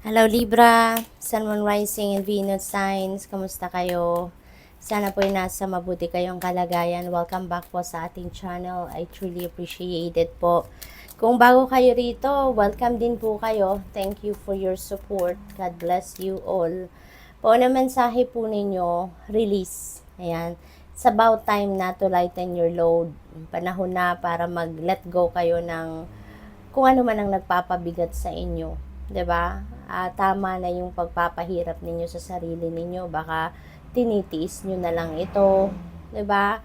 Hello Libra, Sun, Moon, Rising, and Venus signs. Kamusta kayo? Sana po ay nasa mabuti kayong kalagayan. Welcome back po sa ating channel. I truly appreciate it po. Kung bago kayo rito, welcome din po kayo. Thank you for your support. God bless you all. Po na mensahe po ninyo, release. Ayan. It's about time na to lighten your load. Panahon na para mag-let go kayo ng kung ano man ang nagpapabigat sa inyo. 'Di ba? Tama na yung pagpapahirap ninyo sa sarili ninyo. Baka tinitiis nyo na lang ito. 'Di ba?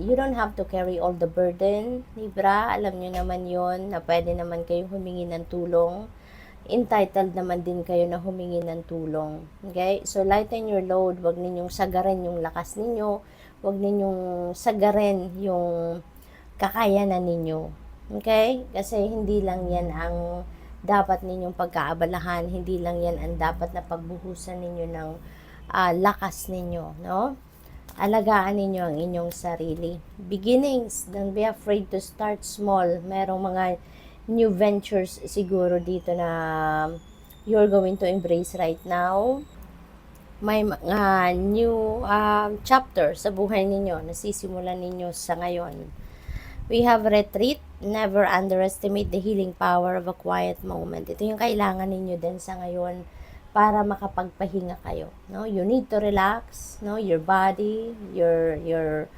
You don't have to carry all the burden, Libra. Alam nyo naman yon na pwede naman kayong humingi ng tulong. Entitled naman din kayo na humingi ng tulong. Okay? So, lighten your load. Huwag ninyong sagarin yung lakas ninyo. Huwag ninyong sagarin yung kakayanan ninyo. Okay? Kasi hindi lang yan ang dapat ninyong pagkaabalahan. Hindi lang yan ang dapat na pagbuhusan ninyo ng lakas ninyo. No? Alagaan ninyo ang inyong sarili. Beginnings, don't be afraid to start small. Merong mga new ventures siguro dito na you're going to embrace right now. May mga new chapter sa buhay ninyo, nasisimulan ninyo sa ngayon. We have retreat. Never underestimate the healing power of a quiet moment. Ito yung kailangan ninyo din sa ngayon para makapagpahinga kayo. No, you need to relax. No, your body, your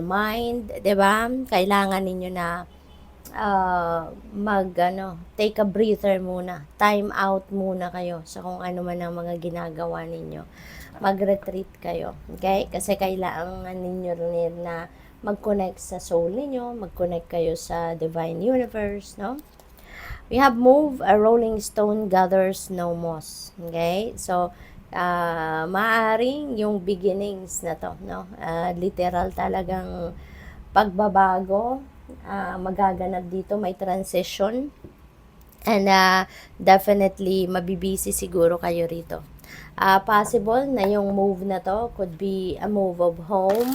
mind, 'di ba? Kailangan ninyo na take a breather muna. Time out muna kayo sa kung ano man ang mga ginagawa ninyo. Mag-retreat kayo. Okay? Kasi kailangan ninyo rin na mag-connect sa soul ninyo, mag-connect kayo sa divine universe, no? We have move, a rolling stone gathers no moss. Okay? So, maaring yung beginnings na to, no? Literal talagang pagbabago, magaganap dito, may transition. And definitely, mabibisi siguro kayo rito. Possible na yung move na to could be a move of home.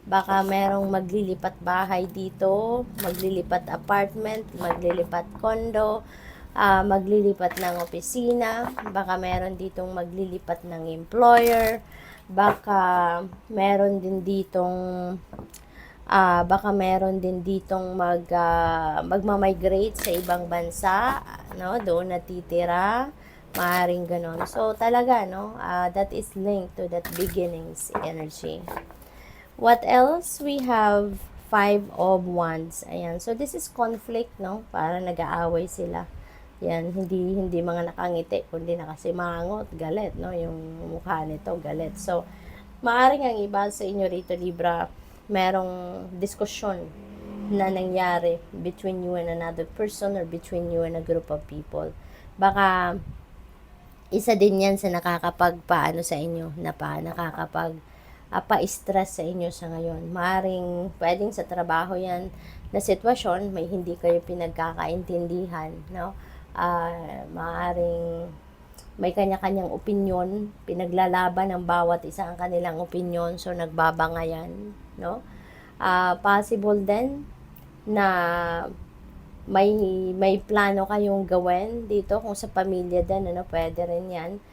Baka merong maglilipat bahay dito, maglilipat apartment, maglilipat condo, maglilipat ng opisina, baka meron ditong maglilipat ng employer, baka meron din ditong magma-migrate sa ibang bansa, no? Doon natitira, maaring ganon. So, talaga, no? That is linked to that beginnings energy. What else? We have 5 of Wands. Ayan. So, this is conflict, no? Para nag-aaway sila. Yan, hindi mga nakangiti, kundi nakasimangot, galit, no? Yung mukha nito, galit. So, maaring ang iba sa inyo rito, Libra, merong diskusyon na nangyari between you and another person or between you and a group of people. Baka isa din yan sa nakakapagpaano sa inyo, pa-stress sa inyo sa ngayon. Maaring pwedeng sa trabaho yan na sitwasyon, may hindi kayo pinagkakaintindihan, no? Maaring may kanya-kanyang opinyon, pinaglalaban ng bawat isa ang kanilang opinyon, so nagbabangayan, no? Possible din na may plano kayong gawin dito kung sa pamilya din, ano, pwede rin yan.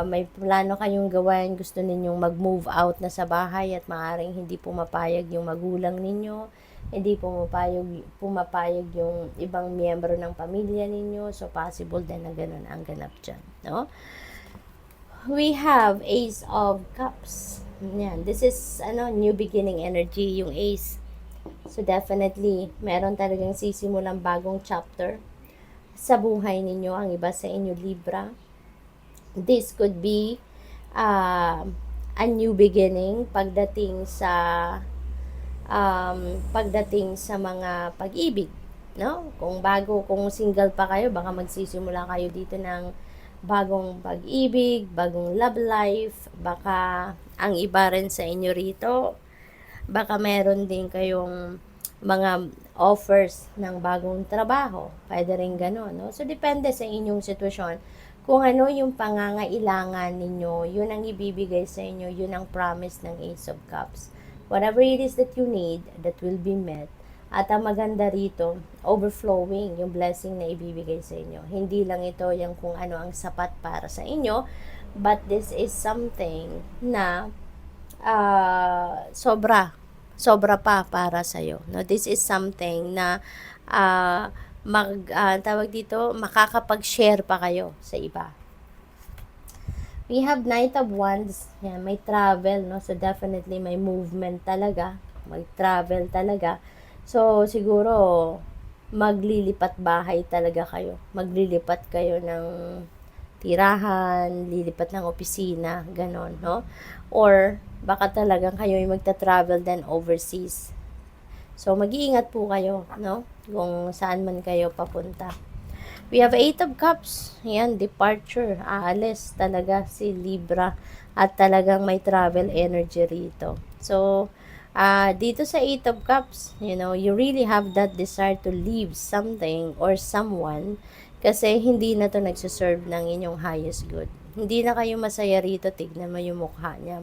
May plano kayong gawin, gusto ninyong mag-move out na sa bahay at maaaring hindi pumapayag yung magulang ninyo, hindi pumapayag yung ibang miyembro ng pamilya ninyo, so possible din na ganun ang ganap dyan, no? We have Ace of Cups. Yan, this is new beginning energy, yung Ace. So definitely, meron talagang sisimulang bagong chapter sa buhay ninyo, ang iba sa inyo, Libra. This could be a new beginning pagdating sa mga pag-ibig, no? Kung single pa kayo, baka magsisimula kayo dito ng bagong pag-ibig, bagong love life. Baka ang iba rin sa inyo rito, baka meron din kayong mga offers ng bagong trabaho. Pwede rin gano'n, no? So, depende sa inyong sitwasyon. Kung ano yung pangangailangan ninyo, yun ang ibibigay sa inyo, yun ang promise ng Ace of Cups. Whatever it is that you need, that will be met. At ang maganda rito, overflowing yung blessing na ibibigay sa inyo. Hindi lang ito yung kung ano ang sapat para sa inyo, but this is something na sobra pa para sa iyo. No, this is something na tawag dito, makakapag-share pa kayo sa iba. We have Knight of Wands. Yan, may travel, no? So, definitely may movement talaga. May travel talaga. So, siguro, maglilipat bahay talaga kayo. Maglilipat kayo ng tirahan, lilipat ng opisina, ganon, no? Or, baka talagang kayo ay magta-travel din overseas. So, mag-iingat po kayo, no? Kung saan man kayo papunta. We have 8 of Cups. Yan, departure. Aalis talaga si Libra. At talagang may travel energy rito. So, dito sa 8 of Cups, you really have that desire to leave something or someone kasi hindi na to nagsuserve ng inyong highest good. Hindi na kayo masaya rito. Tignan mo yung mukha niya.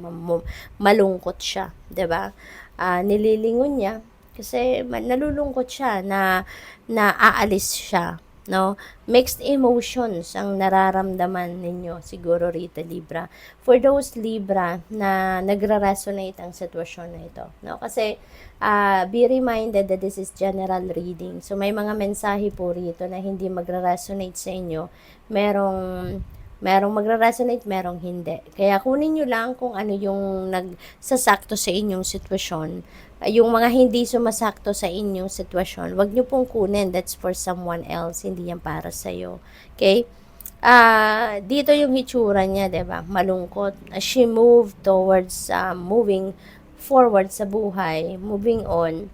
Malungkot siya. 'Di ba? Nililingon niya kasi nalulungkot siya na aalis siya. No, mixed emotions ang nararamdaman ninyo siguro rito, Libra. For those Libra na nagra-resonate ang sitwasyon na ito, no? Kasi be reminded that this is general reading. So may mga mensahe po rito na hindi magra-resonate sa inyo. Merong magra-resonate, merong hindi. Kaya kunin nyo lang kung ano yung nagsasakto sa inyong sitwasyon. Yung mga hindi sumasakto sa inyong sitwasyon, wag nyo pong kunin. That's for someone else. Hindi yan para sa'yo. Okay? Dito yung hitsura niya, diba? Malungkot. She moved towards moving forward sa buhay. Moving on.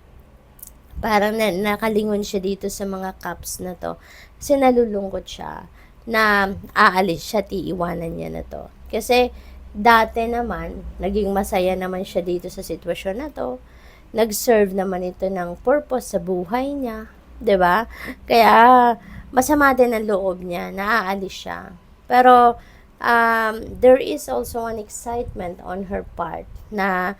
Parang nakalingon siya dito sa mga cups na to. Kasi nalulungkot siya na aalis siya, iiwanan niya na to. Kasi dati naman, naging masaya naman siya dito sa sitwasyon na to. Nag-serve naman ito ng purpose sa buhay niya, 'di ba? Kaya masama din ang loob niya, naaalis siya. Pero there is also an excitement on her part na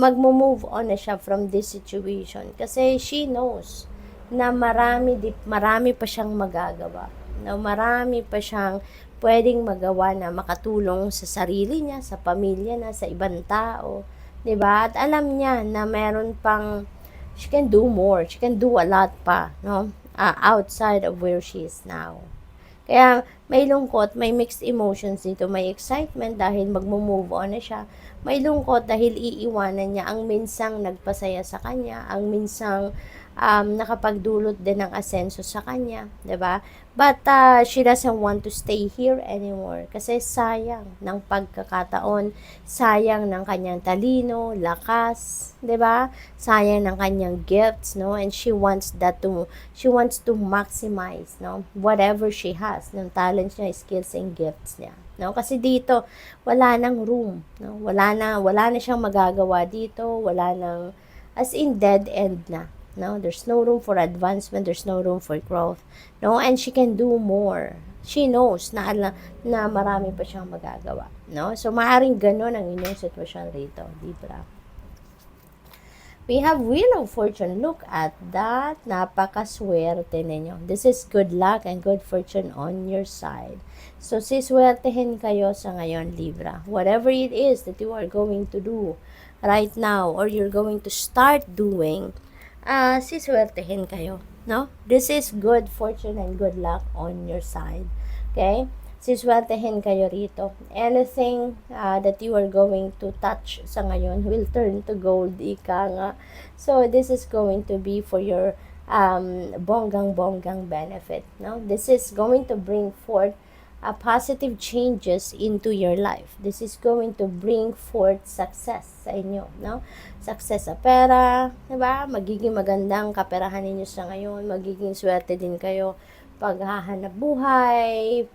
magmo-move on na siya from this situation kasi she knows na marami pa siyang magagawa. Na marami pa siyang pwedeng magawa na makatulong sa sarili niya, sa pamilya niya, sa ibang tao. 'Di ba? At alam niya na meron pang she can do more. She can do a lot pa, no? Outside of where she is now. Kaya may lungkot, may mixed emotions dito. May excitement dahil magmo-move on na siya. May lungkot dahil iiwanan niya ang minsang nagpasaya sa kanya, ang minsang nakapagdulot din ng asenso sa kanya, 'di ba? But she doesn't want to stay here anymore kasi sayang ng pagkakataon, sayang ng kanyang talino, lakas, 'di ba? Sayang ng kanyang gifts, no? And she wants to maximize, no? Whatever she has, ng talents niya, skills and gifts niya. No? Kasi dito wala nang room, no? Wala na siyang magagawa dito, wala nang as in dead end na. No, there's no room for advancement, there's no room for growth. No, and she can do more. She knows na marami pa siyang magagawa. No? So maaring gano'n ang inyong sitwasyon rito, Libra. We have Wheel of Fortune. Look at that. Napakaswerte ninyo. This is good luck and good fortune on your side. So, siswertehin kayo sa ngayon, Libra. Whatever it is that you are going to do right now or you're going to start doing, siswertehin kayo, no? This is good fortune and good luck on your side. Okay? Siswertehin kayo rito. Anything that you are going to touch sa ngayon will turn to gold, ika nga. So, this is going to be for your bonggang benefit, no? This is going to bring forth positive changes into your life. This is going to bring forth success sa inyo, no? Success sa pera, 'di ba? Magiging magandang kaperahan ninyo sa ngayon, magiging swerte din kayo paghahanap buhay,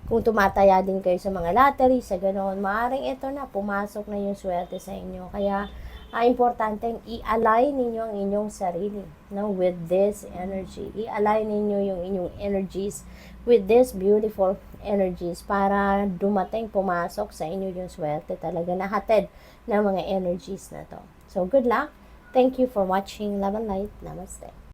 kung tumataya din kayo sa mga lottery, sa ganoon, maaring ito na, pumasok na yung swerte sa inyo. Kaya, importanteng i-align ninyo ang inyong sarili, no, with this energy. I-align ninyo yung inyong energies with this beautiful energies para dumating, pumasok sa inyo yung swerte talaga, nahatid ng mga energies na to. So, good luck. Thank you for watching. Love and light. Namaste.